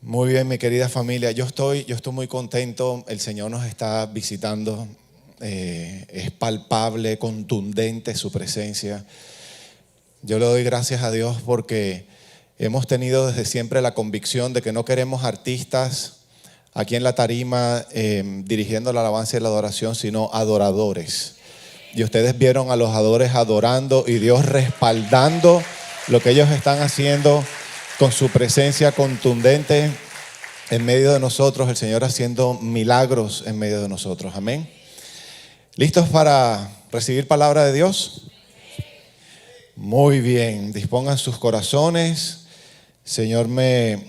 Muy bien, mi querida familia. Yo estoy muy contento. El Señor nos está visitando. Es palpable, contundente su presencia. Yo le doy gracias a Dios porque hemos tenido desde siempre la convicción de que no queremos artistas aquí en la tarima dirigiendo la alabanza y la adoración, sino adoradores. Y ustedes vieron a los adoradores adorando y Dios respaldando lo que ellos están haciendo con su presencia contundente en medio de nosotros, el Señor haciendo milagros en medio de nosotros. Amén. ¿Listos para recibir palabra de Dios? Muy bien, dispongan sus corazones. El Señor me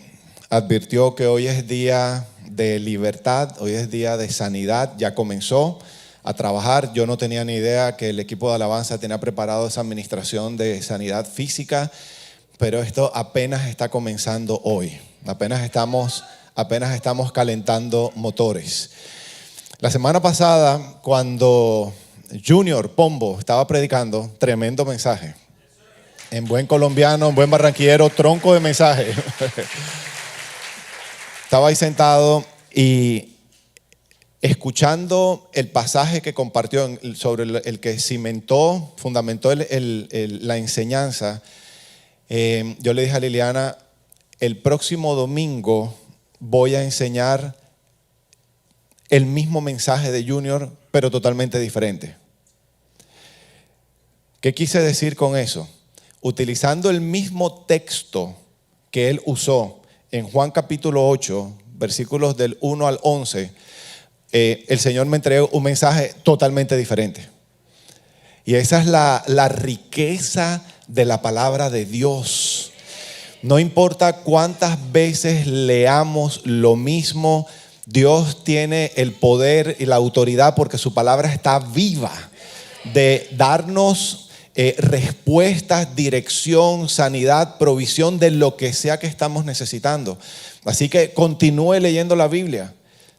advirtió que hoy es día de libertad, hoy es día de sanidad, ya comenzó a trabajar. Yo no tenía ni idea que el equipo de alabanza tenía preparado esa administración de sanidad física, pero esto apenas está comenzando hoy. Apenas estamos calentando motores. La semana pasada, cuando Junior Pombo estaba predicando, tremendo mensaje. En buen colombiano, en buen barranquillero, tronco de mensaje. Estaba ahí sentado y escuchando el pasaje que compartió sobre el que fundamentó la enseñanza. Yo le dije a Liliana, el próximo domingo voy a enseñar el mismo mensaje de Junior, pero totalmente diferente. ¿Qué quise decir con eso? Utilizando el mismo texto que él usó en Juan capítulo 8, versículos del 1 al 11, el Señor me entregó un mensaje totalmente diferente. Y esa es la riqueza de la palabra de Dios. No importa cuántas veces leamos lo mismo, Dios tiene el poder y la autoridad, porque su palabra está viva, de darnos respuestas, dirección, sanidad, provisión de lo que sea que estamos necesitando. Así que continúe leyendo la Biblia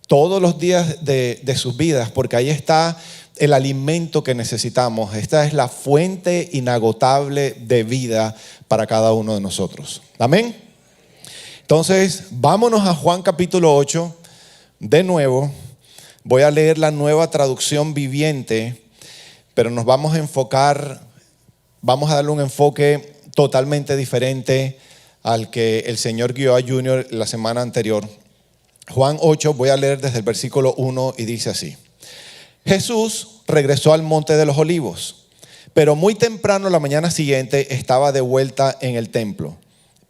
todos los días de sus vidas, porque ahí está el alimento que necesitamos. Esta es la fuente inagotable de vida para cada uno de nosotros. Amén. Entonces, vámonos a Juan capítulo 8. De nuevo, voy a leer la Nueva Traducción Viviente, pero nos vamos a enfocar, vamos a darle un enfoque totalmente diferente al que el Señor guió a Junior la semana anterior. Juan 8, voy a leer desde el versículo 1 y dice así: Jesús regresó al monte de los olivos, pero muy temprano la mañana siguiente estaba de vuelta en el templo.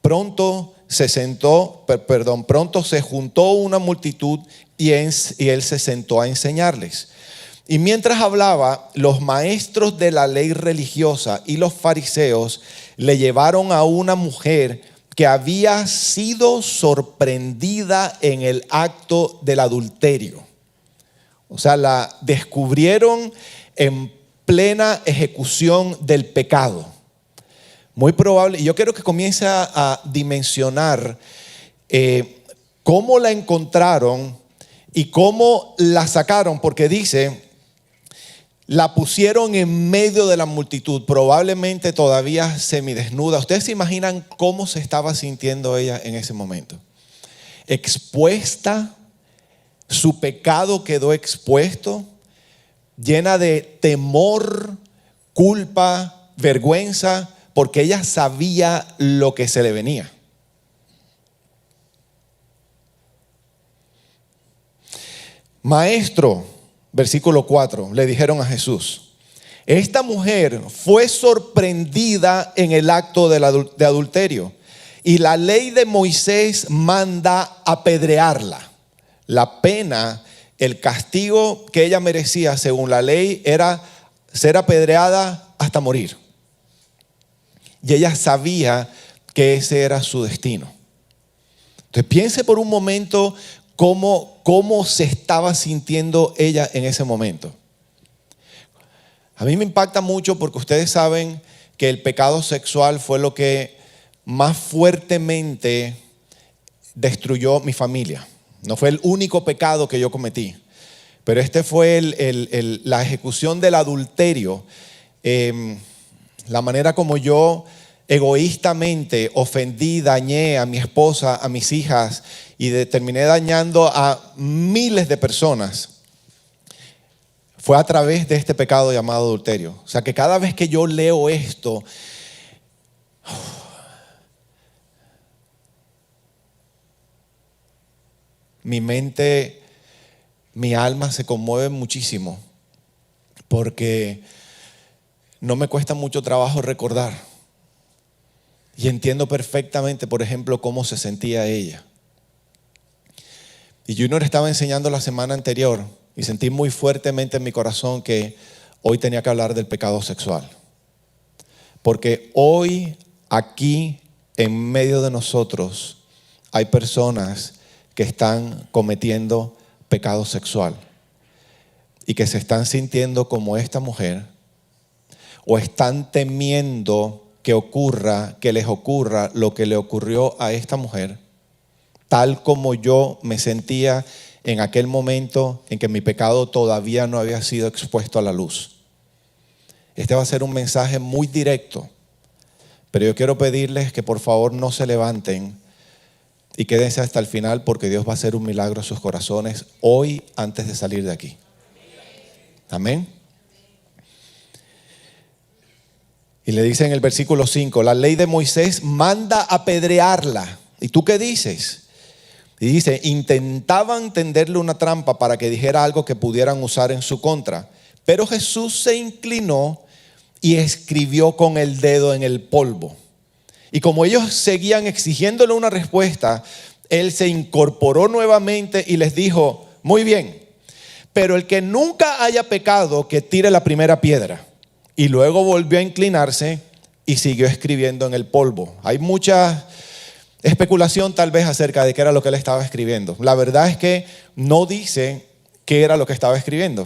Pronto se juntó una multitud y él se sentó a enseñarles. Y mientras hablaba, los maestros de la ley religiosa y los fariseos le llevaron a una mujer que había sido sorprendida en el acto del adulterio. O sea, la descubrieron en plena ejecución del pecado. Muy probable, y yo quiero que comience a dimensionar cómo la encontraron y cómo la sacaron, porque dice, la pusieron en medio de la multitud, probablemente todavía semidesnuda. ¿Ustedes se imaginan cómo se estaba sintiendo ella en ese momento? Expuesta, su pecado quedó expuesto, llena de temor, culpa, vergüenza, porque ella sabía lo que se le venía. Maestro, versículo 4, le dijeron a Jesús: esta mujer fue sorprendida en el acto de adulterio y la ley de Moisés manda apedrearla. La pena, el castigo que ella merecía según la ley era ser apedreada hasta morir. Y ella sabía que ese era su destino. Entonces piense por un momento cómo se estaba sintiendo ella en ese momento. A mí me impacta mucho porque ustedes saben que el pecado sexual fue lo que más fuertemente destruyó mi familia. No fue el único pecado que yo cometí, pero este fue la ejecución del adulterio. La manera como yo egoístamente ofendí, dañé a mi esposa, a mis hijas y terminé dañando a miles de personas, fue a través de este pecado llamado adulterio. O sea que cada vez que yo leo esto, mi mente, mi alma se conmueve muchísimo porque no me cuesta mucho trabajo recordar. Y entiendo perfectamente, por ejemplo, cómo se sentía ella. Y Junior estaba enseñando la semana anterior y sentí muy fuertemente en mi corazón que hoy tenía que hablar del pecado sexual. Porque hoy, aquí, en medio de nosotros, hay personas que están cometiendo pecado sexual y que se están sintiendo como esta mujer o están temiendo que les ocurra lo que le ocurrió a esta mujer, tal como yo me sentía en aquel momento en que mi pecado todavía no había sido expuesto a la luz. Este va a ser un mensaje muy directo, pero yo quiero pedirles que por favor no se levanten y quédense hasta el final, porque Dios va a hacer un milagro en sus corazones hoy antes de salir de aquí. Amén. Y le dice en el versículo 5, la ley de Moisés manda apedrearla. ¿Y tú qué dices? Y dice, intentaban tenderle una trampa para que dijera algo que pudieran usar en su contra. Pero Jesús se inclinó y escribió con el dedo en el polvo. Y como ellos seguían exigiéndole una respuesta, él se incorporó nuevamente y les dijo, muy bien, pero el que nunca haya pecado, que tire la primera piedra. Y luego volvió a inclinarse y siguió escribiendo en el polvo. Hay mucha especulación tal vez acerca de qué era lo que él estaba escribiendo. La verdad es que no dice qué era lo que estaba escribiendo.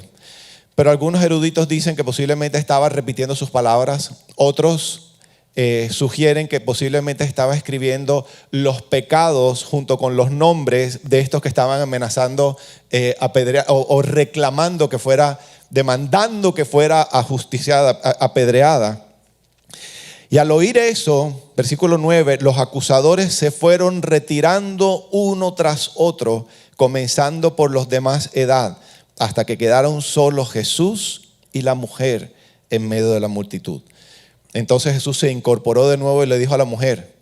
Pero algunos eruditos dicen que posiblemente estaba repitiendo sus palabras. Otros sugieren que posiblemente estaba escribiendo los pecados junto con los nombres de estos que estaban amenazando o reclamando que fuera, demandando que fuera ajusticiada, apedreada. Y al oír eso, versículo 9, los acusadores se fueron retirando uno tras otro, comenzando por los de más edad, hasta que quedaron solos Jesús y la mujer en medio de la multitud. Entonces Jesús se incorporó de nuevo y le dijo a la mujer,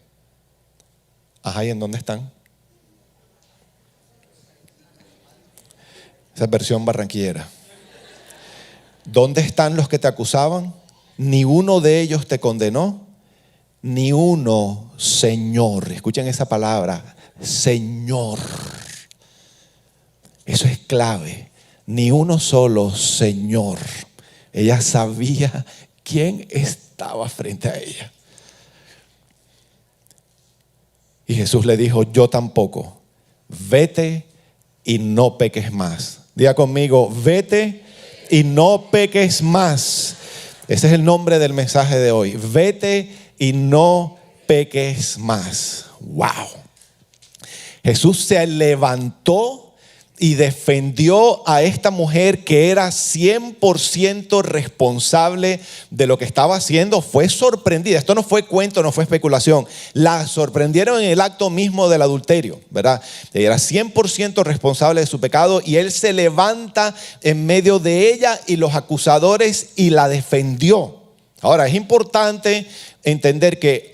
ajá, ¿y en dónde están? Esa es versión barranquillera. ¿Dónde están los que te acusaban? Ni uno de ellos te condenó, ni uno, Señor. Escuchen esa palabra, Señor. Eso es clave. Ni uno solo, Señor. Ella sabía quién estaba frente a ella. Y Jesús le dijo, yo tampoco. Vete y no peques más. Diga conmigo, vete y no peques más. Ese es el nombre del mensaje de hoy. Vete y no peques más. Wow. Jesús se levantó y defendió a esta mujer que era 100% responsable de lo que estaba haciendo. Fue sorprendida. Esto no fue cuento, no fue especulación. La sorprendieron en el acto mismo del adulterio, ¿verdad? Ella era 100% responsable de su pecado y él se levanta en medio de ella y los acusadores y la defendió. Ahora, es importante entender que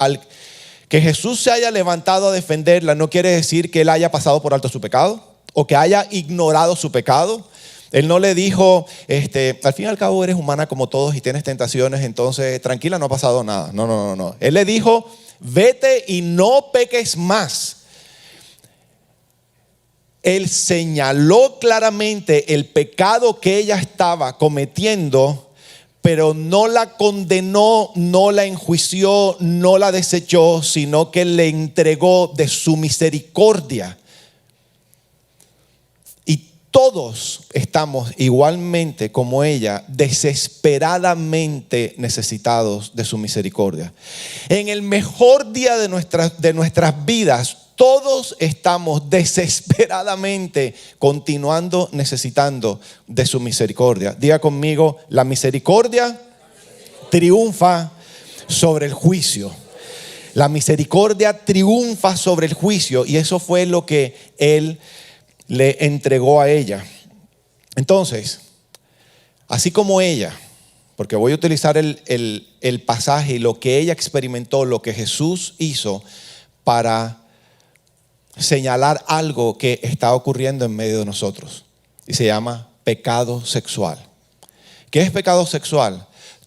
que Jesús se haya levantado a defenderla no quiere decir que él haya pasado por alto su pecado o que haya ignorado su pecado. Él no le dijo, al fin y al cabo eres humana como todos y tienes tentaciones, entonces tranquila, no ha pasado nada. No. Él le dijo, vete y no peques más. Él señaló claramente el pecado que ella estaba cometiendo, pero no la condenó, no la enjuició, no la desechó, sino que le entregó de su misericordia. Todos estamos igualmente como ella, desesperadamente necesitados de su misericordia. En el mejor día de nuestras vidas, todos estamos desesperadamente continuando necesitando de su misericordia. Diga conmigo, la misericordia triunfa sobre el juicio. La misericordia triunfa sobre el juicio y eso fue lo que Él le entregó a ella. Entonces, así como ella, porque voy a utilizar el pasaje y lo que ella experimentó, lo que Jesús hizo para señalar algo que está ocurriendo en medio de nosotros. Y se llama pecado sexual. ¿Qué es pecado sexual?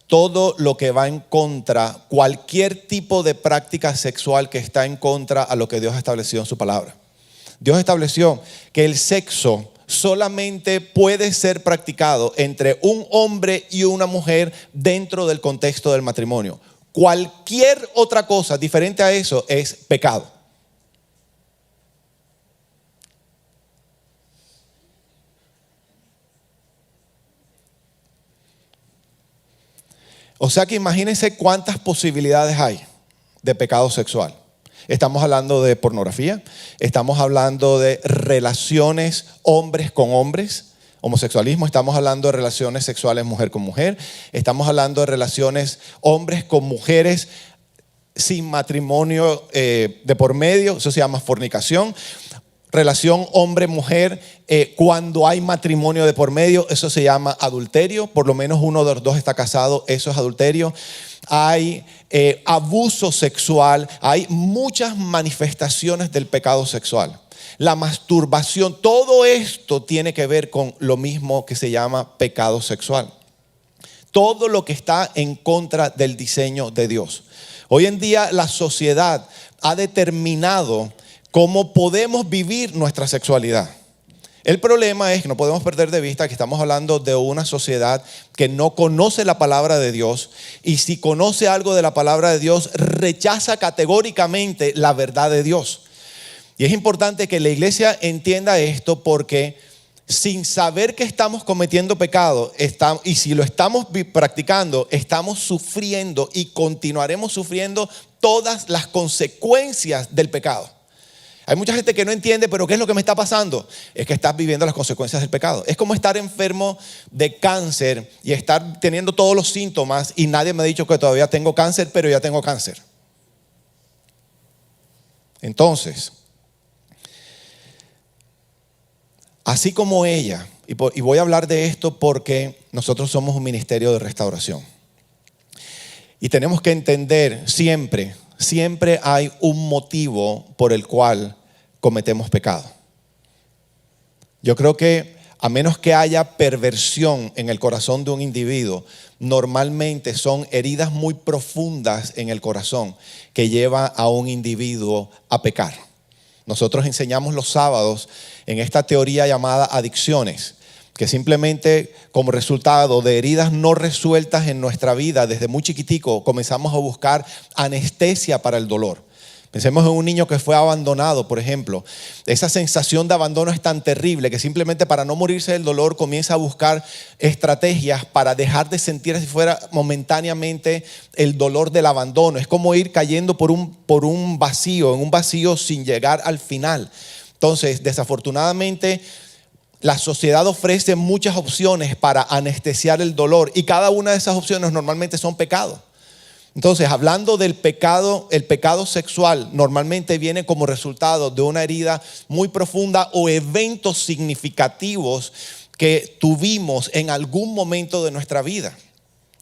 Todo lo que va en contra, cualquier tipo de práctica sexual que está en contra a lo que Dios estableció en su palabra. Dios estableció que el sexo solamente puede ser practicado entre un hombre y una mujer dentro del contexto del matrimonio. Cualquier otra cosa diferente a eso es pecado. O sea que imagínense cuántas posibilidades hay de pecado sexual. Estamos hablando de pornografía, estamos hablando de relaciones hombres con hombres, homosexualismo, estamos hablando de relaciones sexuales mujer con mujer, estamos hablando de relaciones hombres con mujeres sin matrimonio de por medio, eso se llama fornicación. Relación hombre-mujer, cuando hay matrimonio de por medio, eso se llama adulterio. Por lo menos uno de los dos está casado, eso es adulterio. Hay abuso sexual, hay muchas manifestaciones del pecado sexual. La masturbación, todo esto tiene que ver con lo mismo que se llama pecado sexual. Todo lo que está en contra del diseño de Dios. Hoy en día la sociedad ha determinado cómo podemos vivir nuestra sexualidad. El problema es que no podemos perder de vista que estamos hablando de una sociedad que no conoce la palabra de Dios y si conoce algo de la palabra de Dios, rechaza categóricamente la verdad de Dios. Y es importante que la iglesia entienda esto porque sin saber que estamos cometiendo pecado y si lo estamos practicando, estamos sufriendo y continuaremos sufriendo todas las consecuencias del pecado. Hay mucha gente que no entiende, pero ¿qué es lo que me está pasando? Es que estás viviendo las consecuencias del pecado. Es como estar enfermo de cáncer y estar teniendo todos los síntomas y nadie me ha dicho que todavía tengo cáncer, pero ya tengo cáncer. Entonces, así como ella, y voy a hablar de esto porque nosotros somos un ministerio de restauración. Y tenemos que entender siempre hay un motivo por el cual cometemos pecado. Yo creo que a menos que haya perversión en el corazón de un individuo, normalmente son heridas muy profundas en el corazón que lleva a un individuo a pecar. Nosotros enseñamos los sábados en esta teoría llamada adicciones, que simplemente como resultado de heridas no resueltas en nuestra vida desde muy chiquitico comenzamos a buscar anestesia para el dolor. Pensemos en un niño que fue abandonado, por ejemplo. Esa sensación de abandono es tan terrible que simplemente para no morirse del dolor comienza a buscar estrategias para dejar de sentir si fuera momentáneamente el dolor del abandono. Es como ir cayendo por un vacío, en un vacío sin llegar al final. Entonces, desafortunadamente, la sociedad ofrece muchas opciones para anestesiar el dolor y cada una de esas opciones normalmente son pecados. Entonces, hablando del pecado, el pecado sexual normalmente viene como resultado de una herida muy profunda o eventos significativos que tuvimos en algún momento de nuestra vida.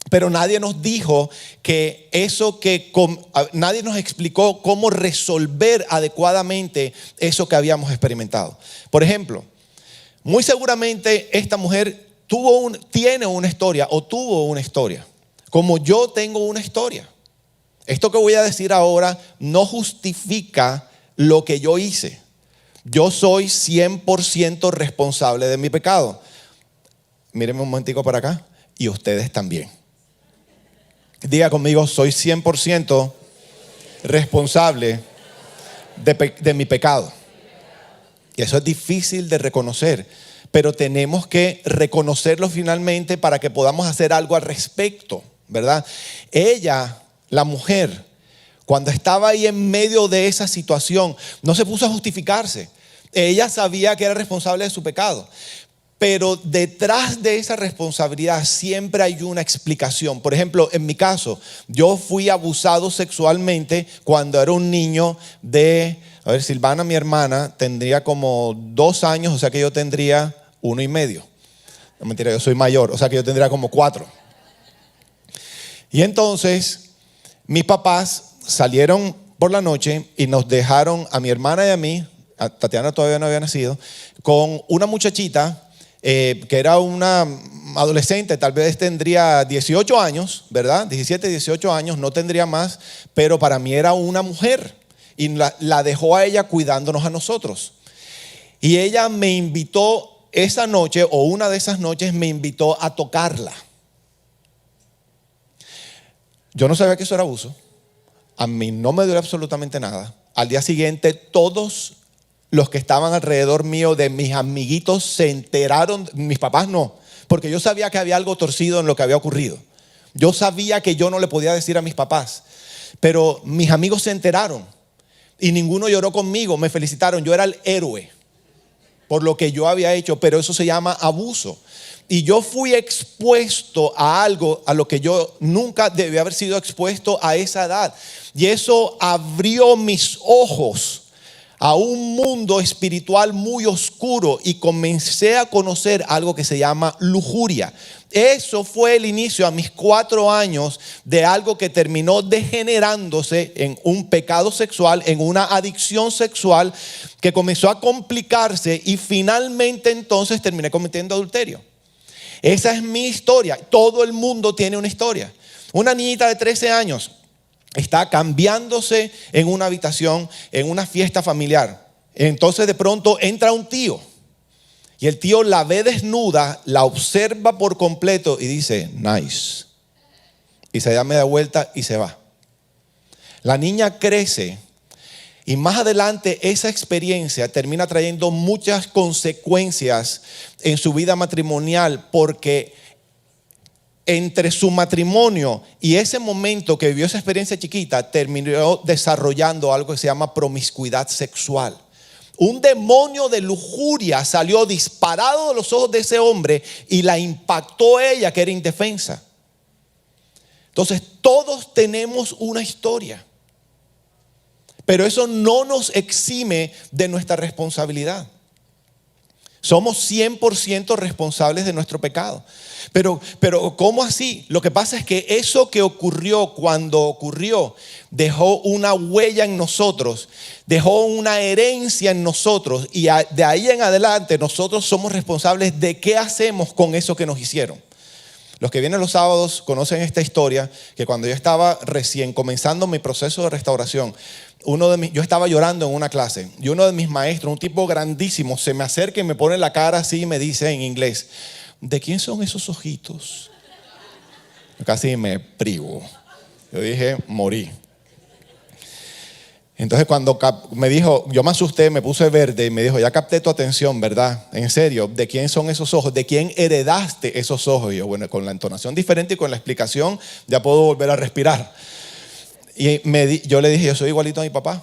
Pero nadie nos dijo nadie nos explicó cómo resolver adecuadamente eso que habíamos experimentado. Por ejemplo, muy seguramente esta mujer tiene una historia o tuvo una historia, como yo tengo una historia. Esto que voy a decir ahora no justifica lo que yo hice. Yo soy 100% responsable de mi pecado. Mírenme un momentico para acá. Y ustedes también. Diga conmigo, soy 100% responsable de mi pecado. Y eso es difícil de reconocer, pero tenemos que reconocerlo finalmente para que podamos hacer algo al respecto, ¿verdad? Ella, la mujer, cuando estaba ahí en medio de esa situación, no se puso a justificarse. Ella sabía que era responsable de su pecado. Pero detrás de esa responsabilidad siempre hay una explicación. Por ejemplo, en mi caso, yo fui abusado sexualmente cuando era un niño Silvana, mi hermana, tendría como 2 años, o sea que yo tendría 1 y medio. No, mentira, yo soy mayor, o sea que yo tendría como 4. Y entonces, mis papás salieron por la noche y nos dejaron a mi hermana y a mí, a Tatiana todavía no había nacido, con una muchachita que era una adolescente, tal vez tendría 18 años, ¿verdad? 17, 18 años, no tendría más, pero para mí era una mujer y la dejó a ella cuidándonos a nosotros. Y ella me invitó esa noche, o una de esas noches me invitó a tocarla. Yo no sabía que eso era abuso. A mí no me duele absolutamente nada. Al día siguiente, todos los que estaban alrededor mío, de mis amiguitos, se enteraron. Mis papás no, porque yo sabía que había algo torcido en lo que había ocurrido. Yo sabía que yo no le podía decir a mis papás, pero mis amigos se enteraron y ninguno lloró conmigo, me felicitaron. Yo era el héroe por lo que yo había hecho, pero eso se llama abuso. Y yo fui expuesto a algo a lo que yo nunca debía haber sido expuesto a esa edad. Y eso abrió mis ojos a un mundo espiritual muy oscuro y comencé a conocer algo que se llama lujuria. Eso fue el inicio a mis 4 años de algo que terminó degenerándose en un pecado sexual, en una adicción sexual que comenzó a complicarse y finalmente entonces terminé cometiendo adulterio. Esa es mi historia. Todo el mundo tiene una historia. Una niñita de 13 años está cambiándose en una habitación, en una fiesta familiar. Entonces de pronto entra un tío y el tío la ve desnuda, la observa por completo y dice, nice. Y se da media vuelta y se va. La niña crece y más adelante esa experiencia termina trayendo muchas consecuencias en su vida matrimonial, porque entre su matrimonio y ese momento que vivió esa experiencia chiquita, terminó desarrollando algo que se llama promiscuidad sexual. Un demonio de lujuria salió disparado de los ojos de ese hombre y la impactó a ella, que era indefensa. Entonces todos tenemos una historia, pero eso no nos exime de nuestra responsabilidad. Somos 100% responsables de nuestro pecado. Pero ¿cómo así? Lo que pasa es que eso que ocurrió cuando ocurrió dejó una huella en nosotros, dejó una herencia en nosotros, y de ahí en adelante nosotros somos responsables de qué hacemos con eso que nos hicieron. Los que vienen los sábados conocen esta historia, que cuando yo estaba recién comenzando mi proceso de restauración, yo estaba llorando en una clase y uno de mis maestros, un tipo grandísimo, se me acerca y me pone la cara así y me dice en inglés, ¿de quién son esos ojitos? Casi me privo. Yo dije, morí. Entonces cuando me dijo, yo me asusté, me puse verde y me dijo, ya capté tu atención, ¿verdad? En serio, ¿de quién son esos ojos? ¿De quién heredaste esos ojos? Y yo, bueno, con la entonación diferente y con la explicación ya puedo volver a respirar. Y yo le dije, yo soy igualito a mi papá.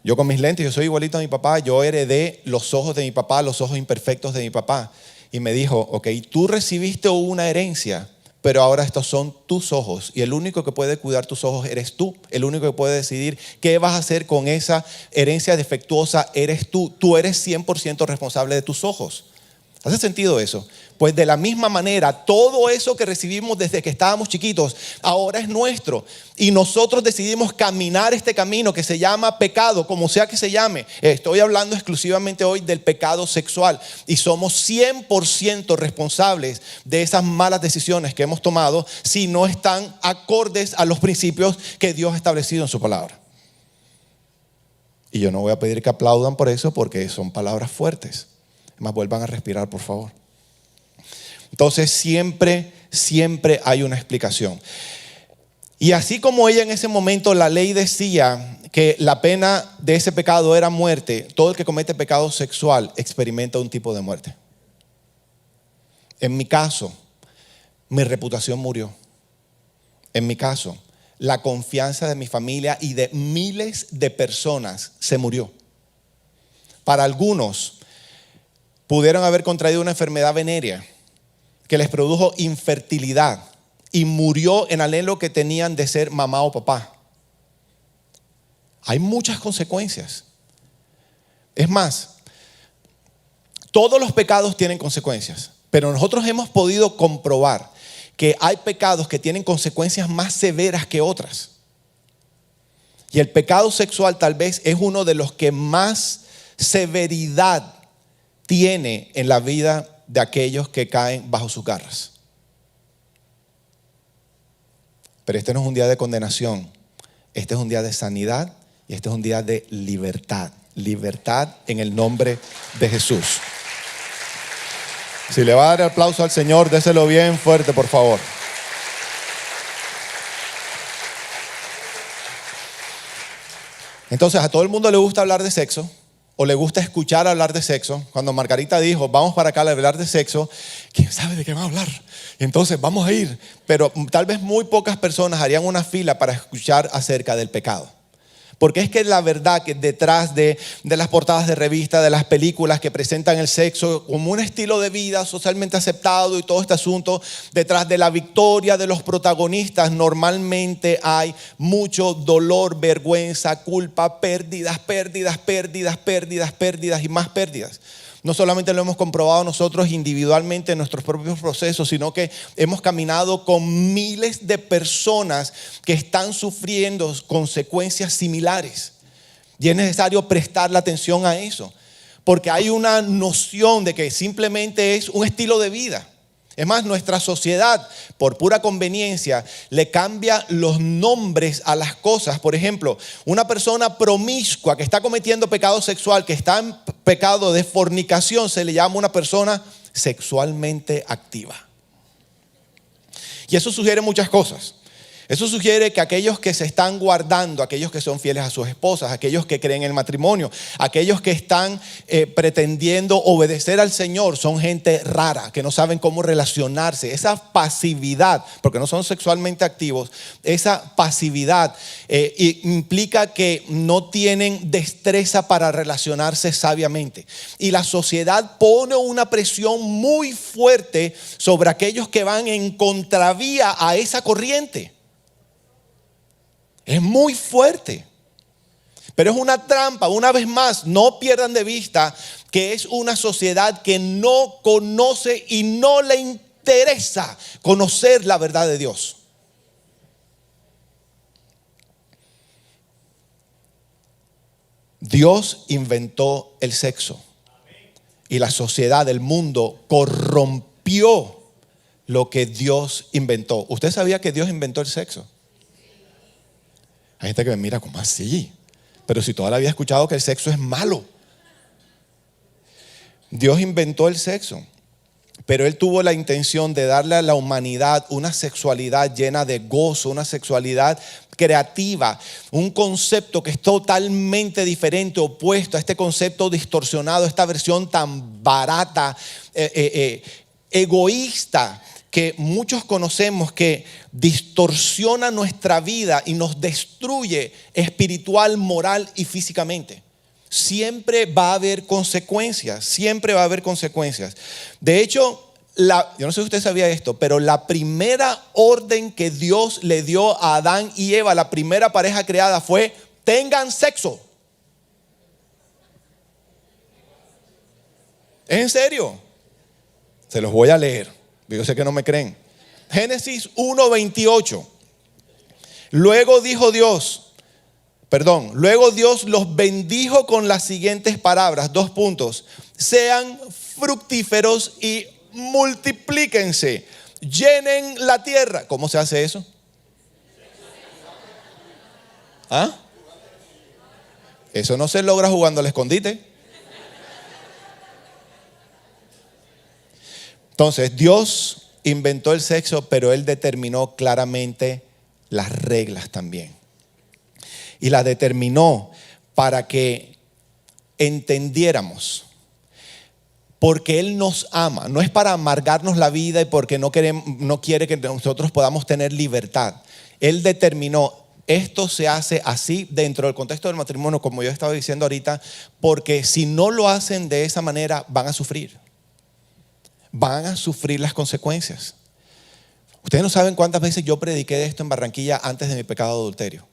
Yo con mis lentes, yo soy igualito a mi papá. Yo heredé los ojos de mi papá, los ojos imperfectos de mi papá. Y me dijo, ok, tú recibiste una herencia, pero ahora estos son tus ojos. Y el único que puede cuidar tus ojos eres tú. El único que puede decidir qué vas a hacer con esa herencia defectuosa eres tú. Tú eres 100% responsable de tus ojos. ¿Hace sentido eso? Pues de la misma manera, todo eso que recibimos desde que estábamos chiquitos, ahora es nuestro. Y nosotros decidimos caminar este camino que se llama pecado, como sea que se llame. Estoy hablando exclusivamente hoy del pecado sexual. Y somos 100% responsables de esas malas decisiones que hemos tomado si no están acordes a los principios que Dios ha establecido en su palabra. Y yo no voy a pedir que aplaudan por eso, porque son palabras fuertes. Más vuelvan a respirar, por favor. Entonces siempre hay una explicación. Y así como ella en ese momento, la ley decía que la pena de ese pecado era muerte, todo el que comete pecado sexual experimenta un tipo de muerte. En mi caso, mi reputación murió. En mi caso, la confianza de mi familia y de miles de personas se murió. Para algunos, pudieron haber contraído una enfermedad venérea que les produjo infertilidad y murió en anhelo que tenían de ser mamá o papá. Hay muchas consecuencias. Es más, todos los pecados tienen consecuencias, pero nosotros hemos podido comprobar que hay pecados que tienen consecuencias más severas que otras. Y el pecado sexual tal vez es uno de los que más severidad tiene en la vida de aquellos que caen bajo sus garras. Pero este no es un día de condenación, este es un día de sanidad y este es un día de libertad. Libertad en el nombre de Jesús. Si le va a dar aplauso al Señor, déselo bien fuerte, por favor. Entonces, a todo el mundo le gusta hablar de sexo, o le gusta escuchar hablar de sexo. Cuando Margarita dijo, vamos para acá a hablar de sexo, ¿quién sabe de qué va a hablar? Entonces, vamos a ir. Pero tal vez muy pocas personas harían una fila para escuchar acerca del pecado. Porque es que la verdad que detrás de las portadas de revista, de las películas que presentan el sexo como un estilo de vida socialmente aceptado y todo este asunto, detrás de la victoria de los protagonistas normalmente hay mucho dolor, vergüenza, culpa, pérdidas y más pérdidas. No solamente lo hemos comprobado nosotros individualmente en nuestros propios procesos, sino que hemos caminado con miles de personas que están sufriendo consecuencias similares. Y es necesario prestarle atención a eso, porque hay una noción de que simplemente es un estilo de vida. Es más, nuestra sociedad, por pura conveniencia, le cambia los nombres a las cosas. Por ejemplo, una persona promiscua que está cometiendo pecado sexual, que está en pecado de fornicación, se le llama una persona sexualmente activa. Y eso sugiere muchas cosas. Eso sugiere que aquellos que se están guardando, aquellos que son fieles a sus esposas, aquellos que creen en el matrimonio, aquellos que están pretendiendo obedecer al Señor, son gente rara, que no saben cómo relacionarse. Esa pasividad, porque no son sexualmente activos, esa pasividad implica que no tienen destreza para relacionarse sabiamente. Y la sociedad pone una presión muy fuerte sobre aquellos que van en contravía a esa corriente. Es muy fuerte, pero es una trampa. Una vez más, no pierdan de vista que es una sociedad que no conoce y no le interesa conocer la verdad de Dios. Dios inventó el sexo y la sociedad del mundo corrompió lo que Dios inventó. ¿Usted sabía que Dios inventó el sexo? Hay gente que me mira como así, pero si todavía había escuchado que el sexo es malo. Dios inventó el sexo, pero Él tuvo la intención de darle a la humanidad una sexualidad llena de gozo, una sexualidad creativa, un concepto que es totalmente diferente, opuesto a este concepto distorsionado, esta versión tan barata, egoísta, que muchos conocemos, que distorsiona nuestra vida y nos destruye espiritual, moral y físicamente. Siempre va a haber consecuencias, siempre va a haber consecuencias. De hecho, yo no sé si usted sabía esto, pero la primera orden que Dios le dio a Adán y Eva, la primera pareja creada, fue: tengan sexo. ¿Es en serio? Se los voy a leer. Yo sé que no me creen. Génesis 1:28. Luego Dios los bendijo con las siguientes palabras, 2 puntos. Sean fructíferos y multiplíquense, llenen la tierra. ¿Cómo se hace eso? ¿Ah? Eso no se logra jugando al escondite. Entonces, Dios inventó el sexo, pero Él determinó claramente las reglas también. Y las determinó para que entendiéramos. Porque Él nos ama. No es para amargarnos la vida y porque no quiere que nosotros podamos tener libertad. Él determinó esto se hace así dentro del contexto del matrimonio, como yo estaba diciendo ahorita, porque si no lo hacen de esa manera, van a sufrir. Van a sufrir las consecuencias. Ustedes no saben cuántas veces yo prediqué de esto en Barranquilla antes de mi pecado de adulterio.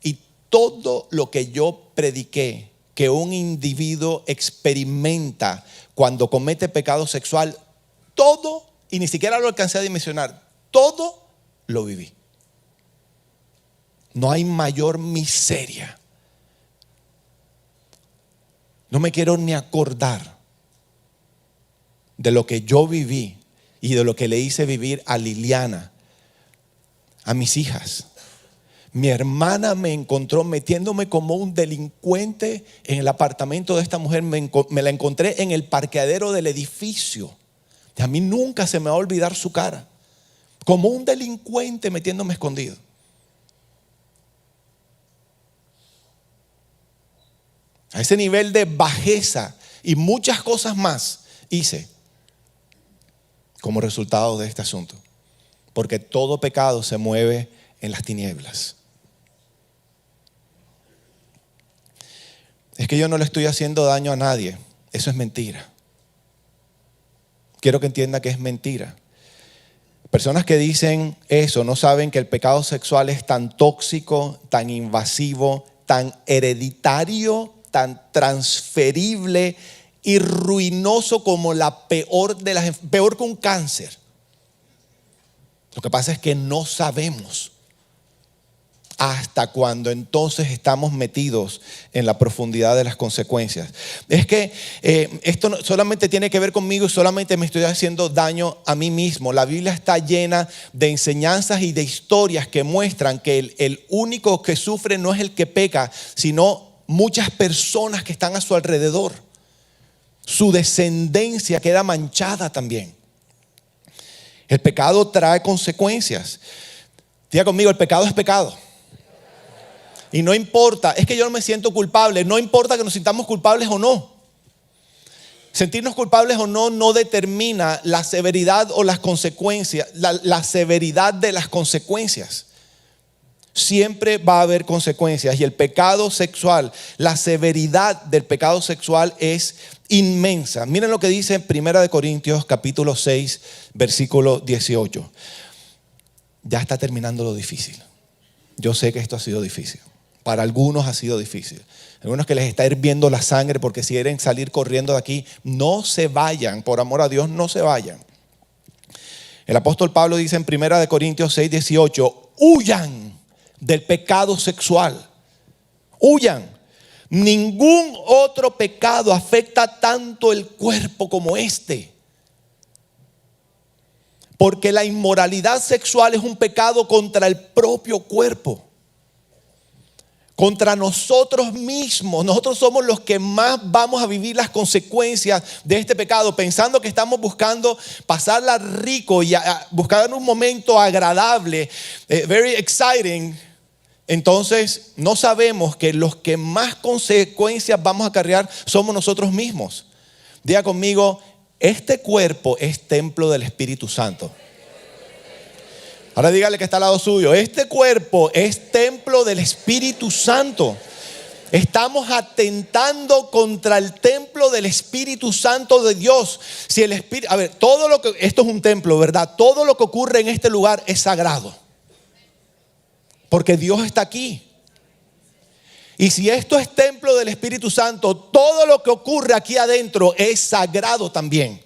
Y todo lo que yo prediqué que un individuo experimenta cuando comete pecado sexual, todo, y ni siquiera lo alcancé a dimensionar, todo lo viví. No hay mayor miseria. No me quiero ni acordar de lo que yo viví y de lo que le hice vivir a Liliana, a mis hijas. Mi hermana me encontró metiéndome como un delincuente en el apartamento de esta mujer. Me la encontré en el parqueadero del edificio. Y a mí nunca se me va a olvidar su cara. Como un delincuente metiéndome escondido. A ese nivel de bajeza y muchas cosas más hice como resultado de este asunto. Porque todo pecado se mueve en las tinieblas. Es que yo no le estoy haciendo daño a nadie. Eso es mentira. Quiero que entienda que es mentira. Personas que dicen eso no saben que el pecado sexual es tan tóxico, tan invasivo, tan hereditario, tan transferible y ruinoso como la peor que un cáncer. Lo que pasa es que no sabemos hasta cuando entonces estamos metidos en la profundidad de las consecuencias. Es que esto no solamente tiene que ver conmigo y solamente me estoy haciendo daño a mí mismo. La Biblia está llena de enseñanzas y de historias que muestran que el único que sufre no es el que peca, sino muchas personas que están a su alrededor. Su descendencia queda manchada también. El pecado trae consecuencias. Diga conmigo, el pecado es pecado. Y no importa, es que yo no me siento culpable, no importa que nos sintamos culpables o no. Sentirnos culpables o no, no determina la severidad o las consecuencias, la severidad de las consecuencias. Siempre va a haber consecuencias y el pecado sexual, la severidad del pecado sexual es inmensa. Miren lo que dice 1 Corintios capítulo 6, versículo 18. Ya está terminando lo difícil. Yo sé que esto ha sido difícil. Para algunos ha sido difícil. Algunos que les está hirviendo la sangre porque si quieren salir corriendo de aquí, no se vayan. Por amor a Dios, no se vayan. El apóstol Pablo dice en 1 Corintios 6, 18, huyan del pecado sexual. Huyan. Ningún otro pecado afecta tanto el cuerpo como este. Porque la inmoralidad sexual es un pecado contra el propio cuerpo. Contra nosotros mismos. Nosotros somos los que más vamos a vivir las consecuencias de este pecado, pensando que estamos buscando pasarla rico y buscar un momento agradable, very exciting. Entonces no sabemos que los que más consecuencias vamos a acarrear somos nosotros mismos. Diga conmigo, este cuerpo es templo del Espíritu Santo. Ahora dígale que está al lado suyo, este cuerpo es templo del Espíritu Santo. Estamos atentando contra el templo del Espíritu Santo de Dios. Si el Espíritu, esto es un templo, ¿verdad? Todo lo que ocurre en este lugar es sagrado. Porque Dios está aquí. Y si esto es templo del Espíritu Santo, todo lo que ocurre aquí adentro es sagrado también.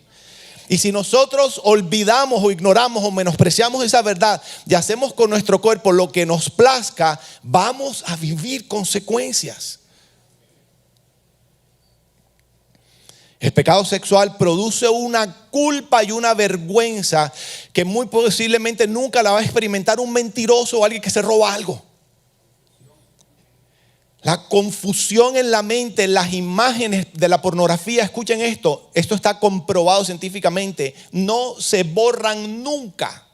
Y si nosotros olvidamos o ignoramos o menospreciamos esa verdad y hacemos con nuestro cuerpo lo que nos plazca, vamos a vivir consecuencias. El pecado sexual produce una culpa y una vergüenza que muy posiblemente nunca la va a experimentar un mentiroso o alguien que se roba algo. La confusión en la mente, las imágenes de la pornografía, escuchen esto está comprobado científicamente, no se borran nunca.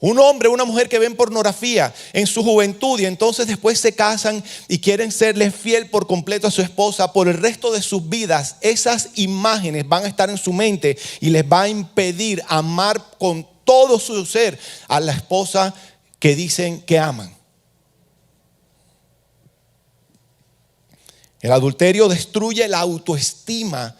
Un hombre o una mujer que ven pornografía en su juventud y entonces después se casan y quieren serle fiel por completo a su esposa por el resto de sus vidas, esas imágenes van a estar en su mente y les va a impedir amar con todo su ser a la esposa que dicen que aman. El adulterio destruye la autoestima,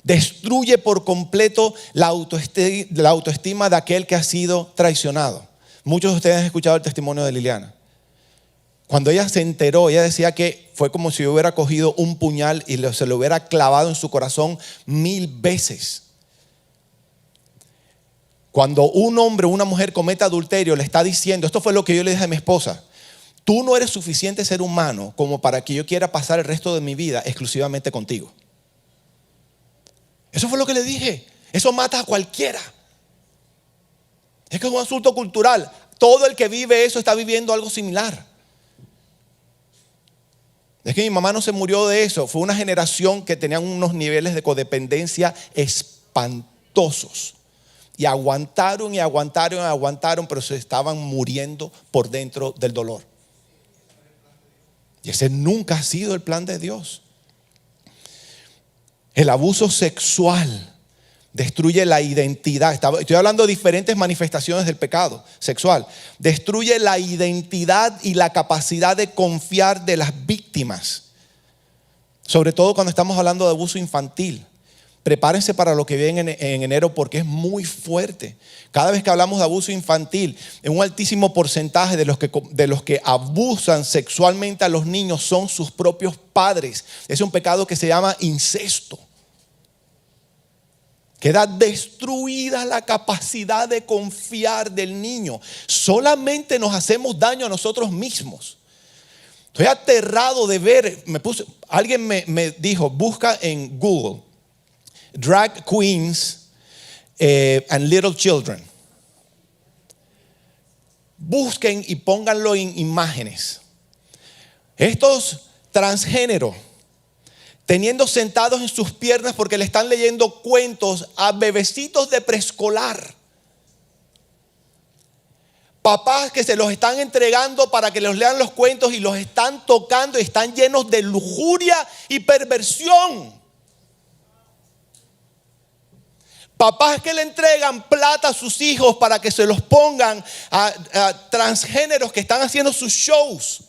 destruye por completo la autoestima de aquel que ha sido traicionado. Muchos de ustedes han escuchado el testimonio de Liliana. Cuando ella se enteró, ella decía que fue como si hubiera cogido un puñal y se lo hubiera clavado en su corazón 1000 veces. Cuando un hombre o una mujer comete adulterio, le está diciendo, esto fue lo que yo le dije a mi esposa: tú no eres suficiente ser humano como para que yo quiera pasar el resto de mi vida exclusivamente contigo. Eso fue lo que le dije. Eso mata a cualquiera. Es que es un asunto cultural. Todo el que vive eso está viviendo algo similar. Es que mi mamá no se murió de eso. Fue una generación que tenían unos niveles de codependencia espantosos. Y aguantaron, pero se estaban muriendo por dentro del dolor. Y ese nunca ha sido el plan de Dios. El abuso sexual destruye la identidad. Estoy hablando de diferentes manifestaciones del pecado sexual. Destruye la identidad y la capacidad de confiar de las víctimas. Sobre todo cuando estamos hablando de abuso infantil. Prepárense para lo que viene en enero, porque es muy fuerte. Cada vez que hablamos de abuso infantil, un altísimo porcentaje de los que abusan sexualmente a los niños son sus propios padres. Es un pecado que se llama incesto. Queda destruida la capacidad de confiar del niño. Solamente nos hacemos daño a nosotros mismos. Estoy aterrado de ver. Alguien me dijo, busca en Google drag queens and little children. Busquen y pónganlo en imágenes. Estos transgéneros teniendo sentados en sus piernas porque le están leyendo cuentos a bebecitos de preescolar. Papás que se los están entregando para que los lean los cuentos y los están tocando y están llenos de lujuria y perversión. Papás que le entregan plata a sus hijos para que se los pongan a transgéneros que están haciendo sus shows.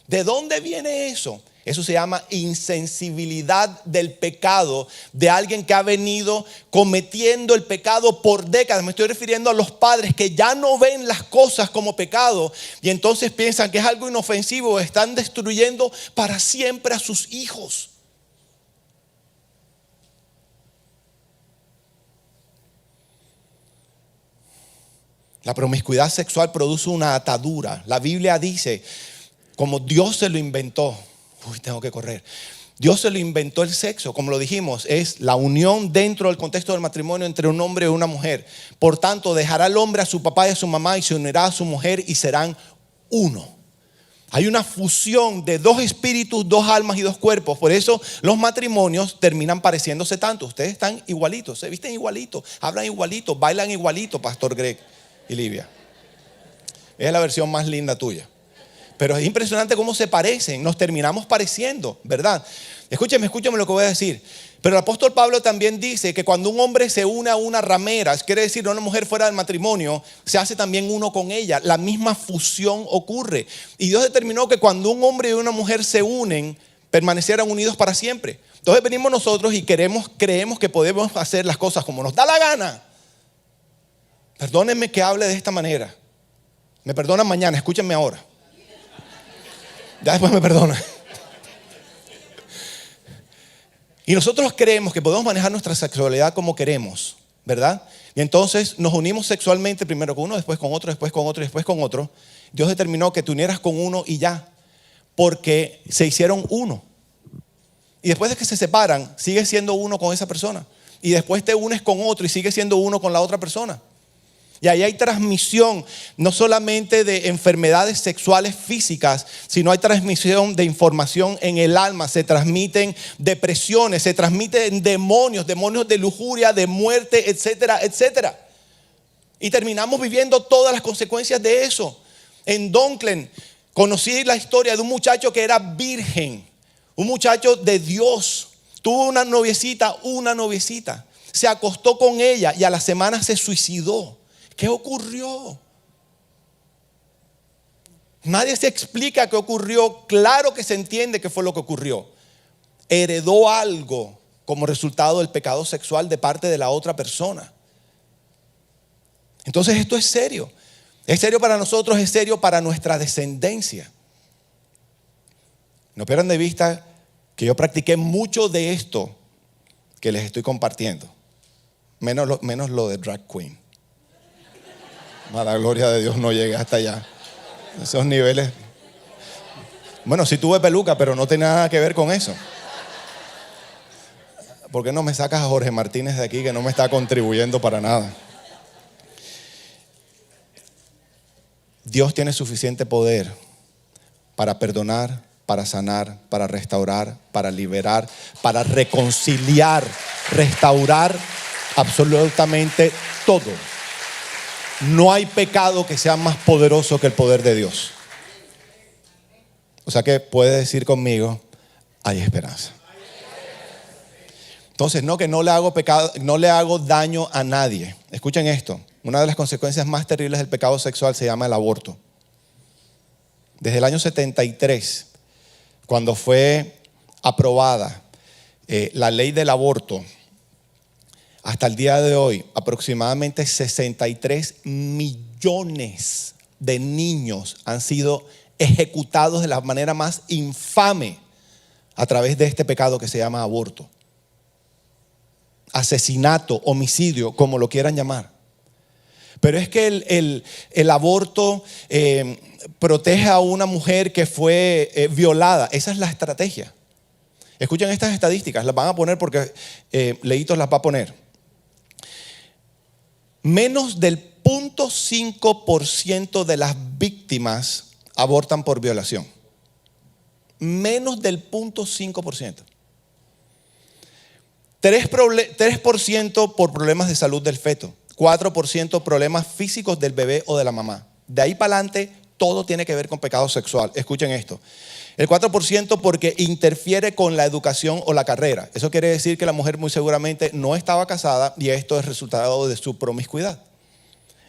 ¿De dónde viene eso? Eso se llama insensibilidad del pecado de alguien que ha venido cometiendo el pecado por décadas. Me estoy refiriendo a los padres que ya no ven las cosas como pecado y entonces piensan que es algo inofensivo. Están destruyendo para siempre a sus hijos. La promiscuidad sexual produce una atadura. La Biblia dice, como Dios se lo inventó. Tengo que correr. Dios se lo inventó el sexo, como lo dijimos, es la unión dentro del contexto del matrimonio entre un hombre y una mujer. Por tanto, dejará el hombre a su papá y a su mamá y se unirá a su mujer y serán uno. Hay una fusión de dos espíritus, dos almas y dos cuerpos. Por eso los matrimonios terminan pareciéndose tanto. Ustedes están igualitos, se visten igualitos, hablan igualitos, bailan igualitos, Pastor Greg y Livia. Es la versión más linda tuya. Pero es impresionante cómo se parecen, nos terminamos pareciendo, ¿verdad? Escúcheme lo que voy a decir. Pero el apóstol Pablo también dice que cuando un hombre se une a una ramera, quiere decir una mujer fuera del matrimonio, se hace también uno con ella. La misma fusión ocurre. Y Dios determinó que cuando un hombre y una mujer se unen, permanecerán unidos para siempre. Entonces venimos nosotros y creemos que podemos hacer las cosas como nos da la gana. Perdónenme que hable de esta manera. Me perdonan mañana, escúchenme ahora. Ya después me perdona. Y nosotros creemos que podemos manejar nuestra sexualidad como queremos, ¿verdad? Y entonces nos unimos sexualmente, primero con uno, después con otro, después con otro, después con otro. Dios determinó que te unieras con uno y ya, porque se hicieron uno. Y después de que se separan, sigues siendo uno con esa persona. Y después te unes con otro y sigues siendo uno con la otra persona. Y ahí hay transmisión no solamente de enfermedades sexuales físicas, sino hay transmisión de información en el alma. Se transmiten depresiones, se transmiten demonios de lujuria, de muerte, etcétera, etcétera. Y terminamos viviendo todas las consecuencias de eso. En Dunklin conocí la historia de un muchacho que era virgen, un muchacho de Dios. Tuvo una noviecita, se acostó con ella y a la semana se suicidó. ¿Qué ocurrió? Nadie se explica qué ocurrió. Claro que se entiende qué fue lo que ocurrió. Heredó algo como resultado del pecado sexual de parte de la otra persona. Entonces esto es serio. Es serio para nosotros, es serio para nuestra descendencia. No pierdan de vista que yo practiqué mucho de esto que les estoy compartiendo. Menos lo de drag queen. A la gloria de Dios no llegué hasta allá. Esos niveles. Bueno, sí tuve peluca, pero no tiene nada que ver con eso. ¿Por qué no me sacas a Jorge Martínez de aquí, que no me está contribuyendo para nada? Dios tiene suficiente poder para perdonar, para sanar, para restaurar, para liberar, para reconciliar, restaurar absolutamente todo. No hay pecado que sea más poderoso que el poder de Dios. O sea que puede decir conmigo, hay esperanza. Entonces, que no le hago pecado, no le hago daño a nadie. Escuchen esto. Una de las consecuencias más terribles del pecado sexual se llama el aborto. Desde el año 73, cuando fue aprobada la ley del aborto, hasta el día de hoy, aproximadamente 63 millones de niños han sido ejecutados de la manera más infame a través de este pecado que se llama aborto. Asesinato, homicidio, como lo quieran llamar. Pero es que el aborto protege a una mujer que fue violada. Esa es la estrategia. Escuchen estas estadísticas, las van a poner porque Leitos las va a poner. Menos del 0.5% de las víctimas abortan por violación. Menos del 0.5%. 3% por problemas de salud del feto. 4% problemas físicos del bebé o de la mamá. De ahí para adelante, todo tiene que ver con pecado sexual. Escuchen esto. El 4% porque interfiere con la educación o la carrera. Eso quiere decir que la mujer muy seguramente no estaba casada y esto es resultado de su promiscuidad.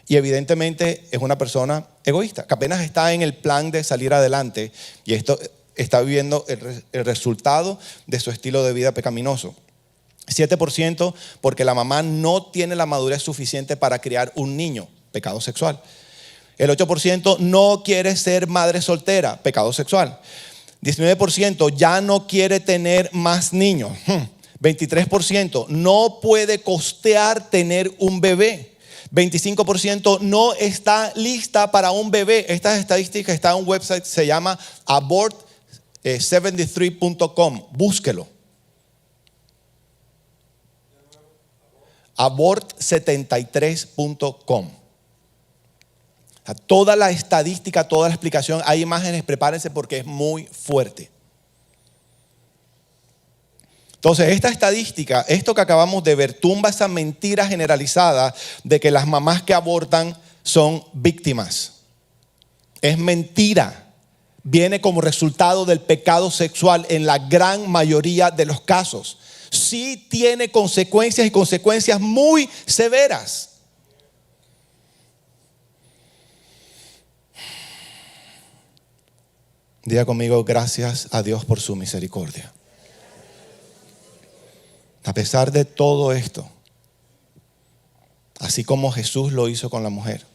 Y evidentemente es una persona egoísta, que apenas está en el plan de salir adelante y esto está viviendo el resultado de su estilo de vida pecaminoso. 7% porque la mamá no tiene la madurez suficiente para criar un niño, pecado sexual. El 8% no quiere ser madre soltera, pecado sexual. 19% ya no quiere tener más niños. 23% no puede costear tener un bebé. 25% no está lista para un bebé. Estas estadísticas están en un website, se llama abort73.com. Búsquelo. abort73.com. Toda la estadística, toda la explicación, hay imágenes, prepárense porque es muy fuerte. Entonces, esta estadística, esto que acabamos de ver, tumba esa mentira generalizada de que las mamás que abortan son víctimas. Es mentira. Viene como resultado del pecado sexual en la gran mayoría de los casos. Sí tiene consecuencias y consecuencias muy severas. Diga conmigo, gracias a Dios por su misericordia. A pesar de todo esto, así como Jesús lo hizo con la mujer,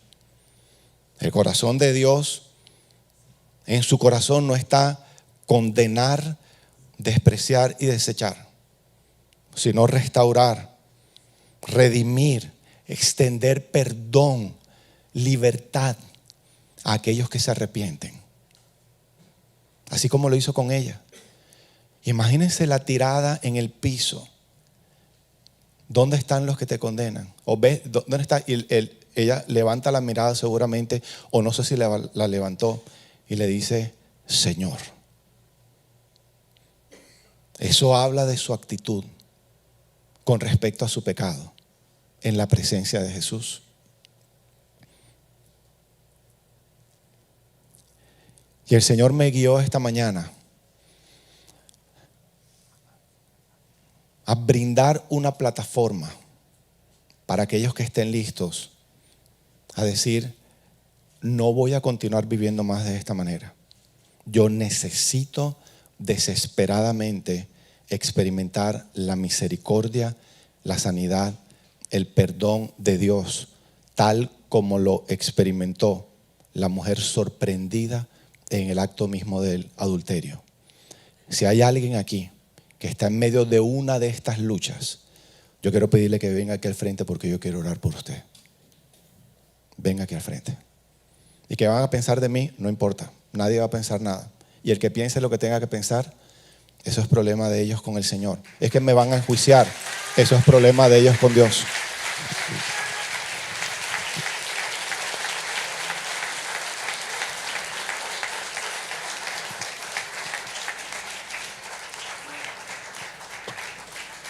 el corazón de Dios, en su corazón no está condenar, despreciar y desechar, sino restaurar, redimir, extender perdón, libertad a aquellos que se arrepienten. Así como lo hizo con ella. Imagínense la tirada en el piso. ¿Dónde están los que te condenan? ¿O ves dónde está? Y ella levanta la mirada seguramente, o no sé si la levantó, y le dice, Señor. Eso habla de su actitud con respecto a su pecado en la presencia de Jesús. Y el Señor me guió esta mañana a brindar una plataforma para aquellos que estén listos a decir, no voy a continuar viviendo más de esta manera. Yo necesito desesperadamente experimentar la misericordia, la sanidad, el perdón de Dios, tal como lo experimentó la mujer sorprendida en el acto mismo del adulterio. Si hay alguien aquí que está en medio de una de estas luchas, yo quiero pedirle que venga aquí al frente porque yo quiero orar por usted. Venga aquí al frente. Y que van a pensar de mí, no importa. Nadie va a pensar nada. Y el que piense lo que tenga que pensar, eso es problema de ellos con el Señor. Es que me van a enjuiciar, eso es problema de ellos con Dios.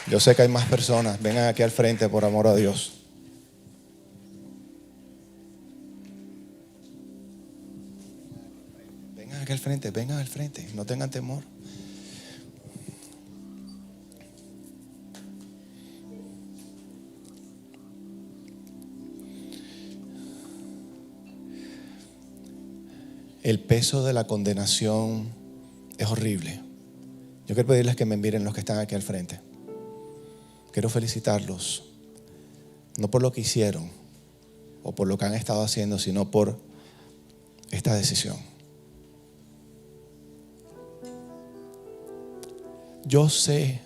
Yo sé que hay más personas. Vengan aquí al frente por amor a Dios. Vengan aquí al frente, vengan al frente. No tengan temor. El peso de la condenación es horrible. Yo quiero pedirles que me miren los que están aquí al frente. Quiero felicitarlos, no por lo que hicieron o por lo que han estado haciendo, sino por esta decisión. Yo sé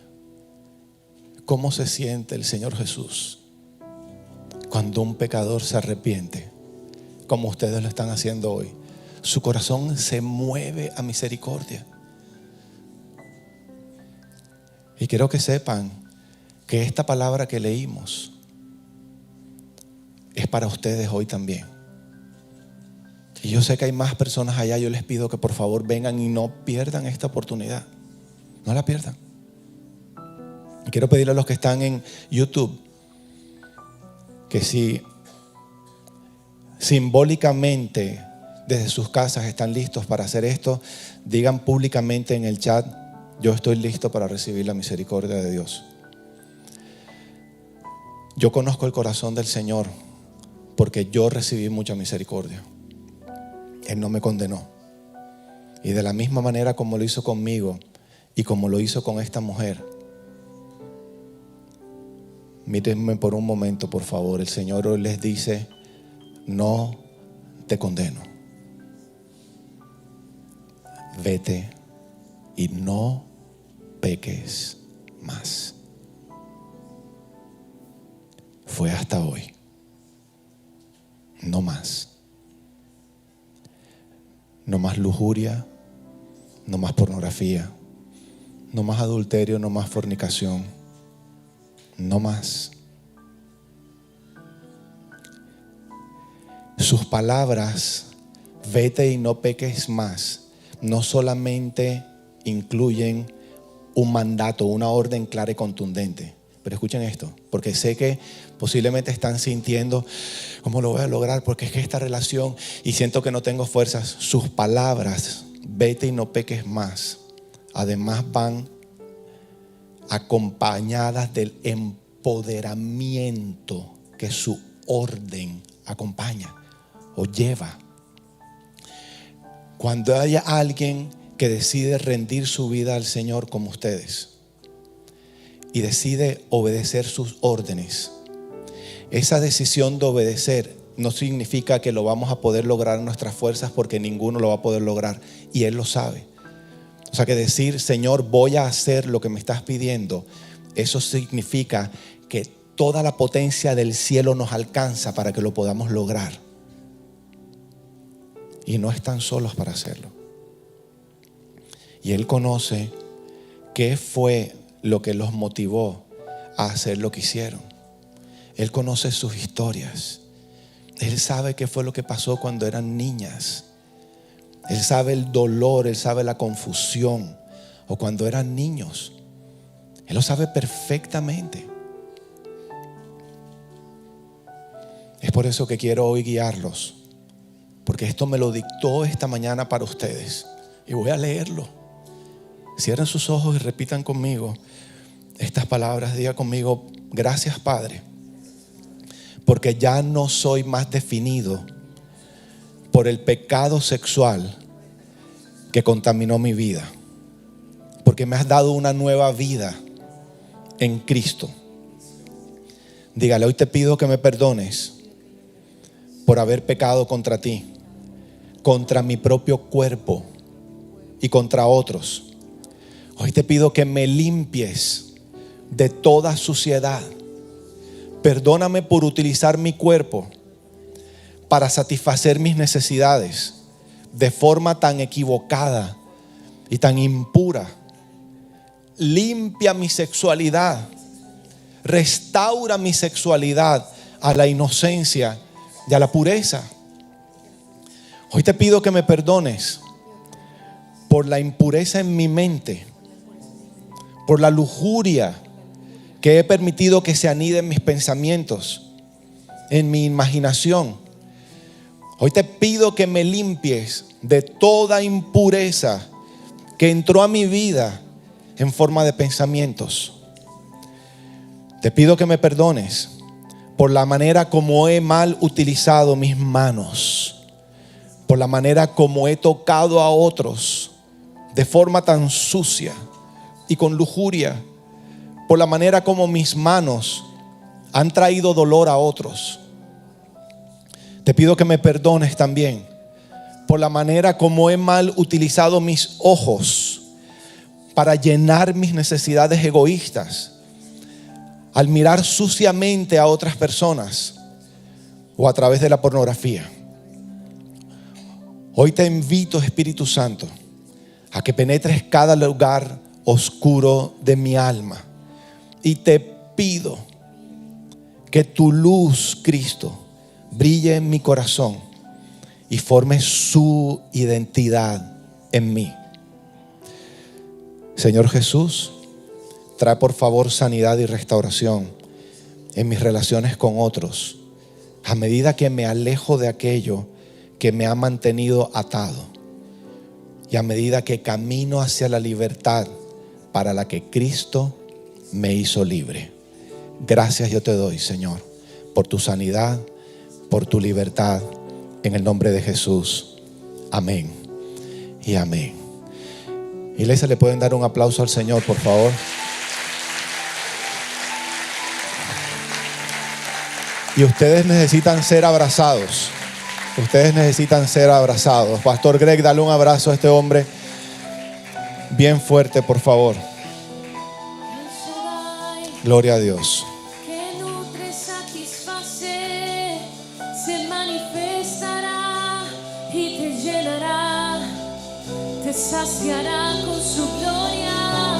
cómo se siente el Señor Jesús cuando un pecador se arrepiente, como ustedes lo están haciendo hoy. Su corazón se mueve a misericordia. Y quiero que sepan que esta palabra que leímos es para ustedes hoy también. Y yo sé que hay más personas allá. Yo les pido que por favor vengan y no pierdan esta oportunidad. No la pierdan. Y quiero pedirle a los que están en YouTube que si simbólicamente desde sus casas están listos para hacer esto, digan públicamente en el chat: yo estoy listo para recibir la misericordia de Dios. Yo conozco el corazón del Señor porque yo recibí mucha misericordia. Él no me condenó. Y de la misma manera como lo hizo conmigo y como lo hizo con esta mujer, mírenme por un momento, por favor. El Señor hoy les dice: no te condeno. Vete y no peques más. Fue hasta hoy. No más. No más lujuria, no más pornografía, no más adulterio, no más fornicación, no más. Sus palabras, vete y no peques más, no solamente incluyen un mandato, una orden clara y contundente. Pero escuchen esto, porque sé que posiblemente están sintiendo: ¿cómo lo voy a lograr? Porque es que esta relación y siento que no tengo fuerzas. Sus palabras, vete y no peques más, además van acompañadas del empoderamiento que su orden acompaña o lleva. Cuando haya alguien que decide rendir su vida al Señor como ustedes y decide obedecer sus órdenes, esa decisión de obedecer no significa que lo vamos a poder lograr en nuestras fuerzas, porque ninguno lo va a poder lograr y Él lo sabe. O sea que decir: Señor, voy a hacer lo que me estás pidiendo, eso significa que toda la potencia del cielo nos alcanza para que lo podamos lograr. Y no están solos para hacerlo. Y Él conoce qué fue lo que los motivó a hacer lo que hicieron. Él conoce sus historias. Él sabe qué fue lo que pasó cuando eran niñas. Él sabe el dolor, Él sabe la confusión, o cuando eran niños. Él lo sabe perfectamente. Es por eso que quiero hoy guiarlos, porque esto me lo dictó esta mañana para ustedes. Y voy a leerlo. Cierren sus ojos y repitan conmigo estas palabras. Diga conmigo: gracias, Padre, porque ya no soy más definido por el pecado sexual que contaminó mi vida, porque me has dado una nueva vida en Cristo. Dígale: hoy te pido que me perdones por haber pecado contra ti, contra mi propio cuerpo y contra otros. Hoy te pido que me limpies de toda suciedad. Perdóname por utilizar mi cuerpo para satisfacer mis necesidades de forma tan equivocada y tan impura. Limpia mi sexualidad. Restaura mi sexualidad a la inocencia y a la pureza. Hoy te pido que me perdones por la impureza en mi mente, por la lujuria que he permitido que se anide en mis pensamientos, en mi imaginación. Hoy te pido que me limpies de toda impureza que entró a mi vida en forma de pensamientos. Te pido que me perdones por la manera como he mal utilizado mis manos, por la manera como he tocado a otros de forma tan sucia y con lujuria, por la manera como mis manos han traído dolor a otros. Te pido que me perdones también por la manera como he mal utilizado mis ojos para llenar mis necesidades egoístas, al mirar suciamente a otras personas o a través de la pornografía. Hoy te invito, Espíritu Santo, a que penetres cada lugar oscuro de mi alma, y te pido que tu luz, Cristo, brille en mi corazón y forme su identidad en mí. Señor Jesús, trae por favor sanidad y restauración en mis relaciones con otros, a medida que me alejo de aquello que me ha mantenido atado, y a medida que camino hacia la libertad para la que Cristo me hizo libre. Gracias yo te doy, Señor, por tu sanidad, por tu libertad, en el nombre de Jesús. Amén y amén. Iglesia, le pueden dar un aplauso al Señor, por favor. Y ustedes necesitan ser abrazados. Ustedes necesitan ser abrazados. Pastor Greg, dale un abrazo a este hombre bien fuerte, por favor. Gloria a Dios. Que nutre, satisface, se manifestará y te llenará, te saciará con su gloria.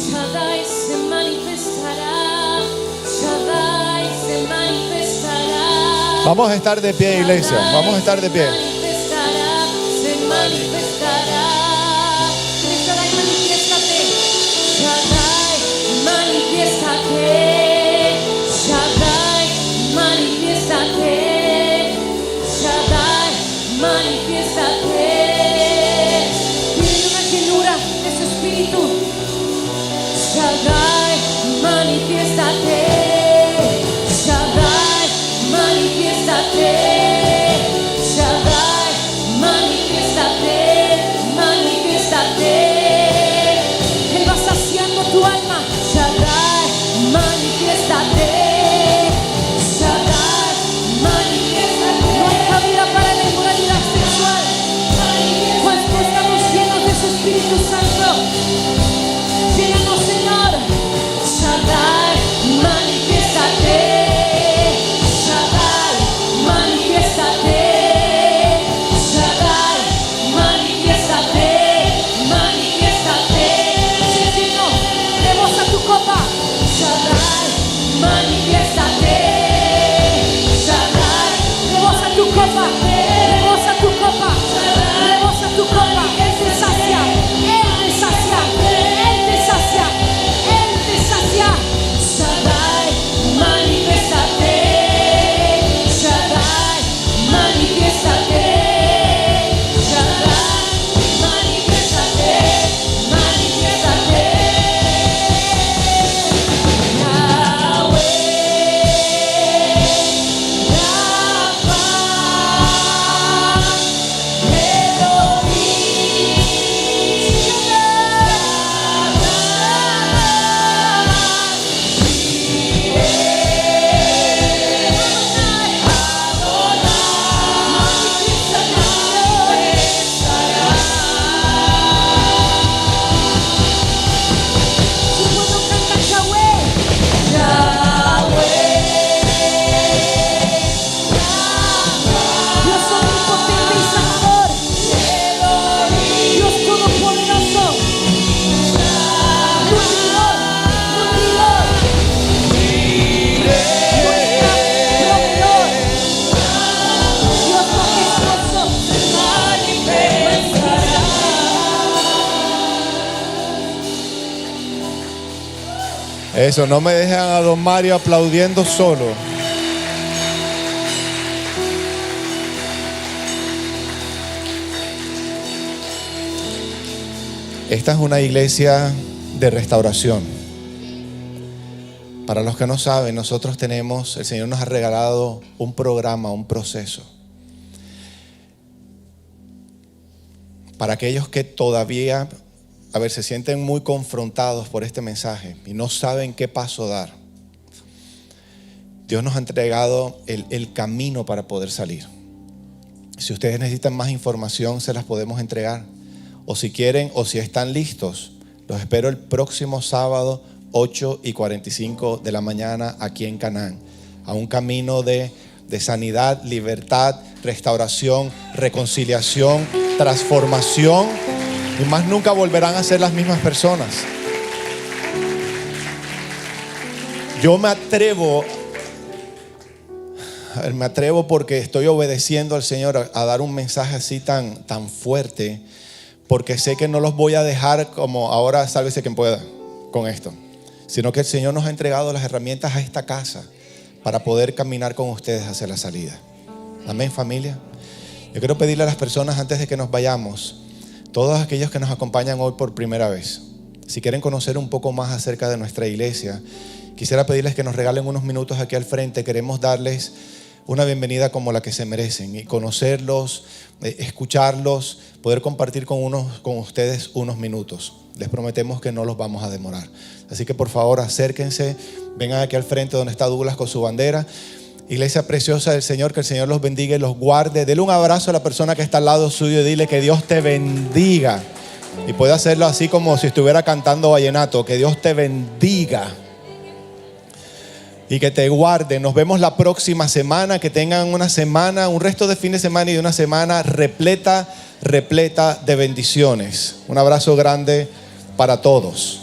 Shaddai se manifestará, Shaddai se manifestará. Vamos a estar de pie, iglesia. Vamos a estar de pie. Se manifestará. Shaddai, manifiéstate. Shaddai, manifiéstate. Shaddai, manifiéstate. Shaddai, manifiéstate. Tiene una llenura de su espíritu. Shaddai, manifiéstate. Shaddai, manifiéstate. Shaddai, manifiéstate, manifiéstate. Él va saciando tu alma. Shaddai, manifiéstate. Shaddai, manifiéstate. No hay cabida para la inmoralidad sexual, pues estamos llenos de su Espíritu Santo. Llénanos, Señor. Shaddai, manifiéstate. Shaddai, manifiéstate. Shaddai, manifiéstate, manifiéstate. Señor, rebosa tu copa. Shaddai, manifiéstate. Shaddai, rebosa tu copa. Rebosa tu copa. Rebosa tu copa. Él te sacia. Él te sacia. Él te sacia. Él te sacia. Shaddai, manifiéstate. Shaddai, manifiéstate. Shaddai, manifiéstate, manifiéstate. Yahweh. Eso, no me dejan a don Mario aplaudiendo solo. Esta es una iglesia de restauración. Para los que no saben, nosotros tenemos, el Señor nos ha regalado un programa, un proceso. Para aquellos que todavía, se sienten muy confrontados por este mensaje y no saben qué paso dar. Dios nos ha entregado el camino para poder salir. Si ustedes necesitan más información, se las podemos entregar. O si quieren, o si están listos, los espero el próximo sábado, 8:45 de la mañana, aquí en Canaán. A un camino de sanidad, libertad, restauración, reconciliación, transformación. Y más nunca volverán a ser las mismas personas. Yo me atrevo porque estoy obedeciendo al Señor a dar un mensaje así tan fuerte, porque sé que no los voy a dejar como ahora sálvese quien pueda con esto, sino que el Señor nos ha entregado las herramientas a esta casa para poder caminar con ustedes hacia la salida. Amén, familia. Yo quiero pedirle a las personas antes de que nos vayamos, todos aquellos que nos acompañan hoy por primera vez, si quieren conocer un poco más acerca de nuestra iglesia, quisiera pedirles que nos regalen unos minutos aquí al frente. Queremos darles una bienvenida como la que se merecen y conocerlos, escucharlos, poder compartir con ustedes unos minutos. Les prometemos que no los vamos a demorar. Así que por favor acérquense, vengan aquí al frente donde está Douglas con su bandera. Iglesia preciosa del Señor, que el Señor los bendiga y los guarde. Dele un abrazo a la persona que está al lado suyo y dile que Dios te bendiga. Y puede hacerlo así como si estuviera cantando vallenato. Que Dios te bendiga y que te guarde. Nos vemos la próxima semana. Que tengan una semana, un resto de fin de semana y una semana repleta de bendiciones. Un abrazo grande para todos.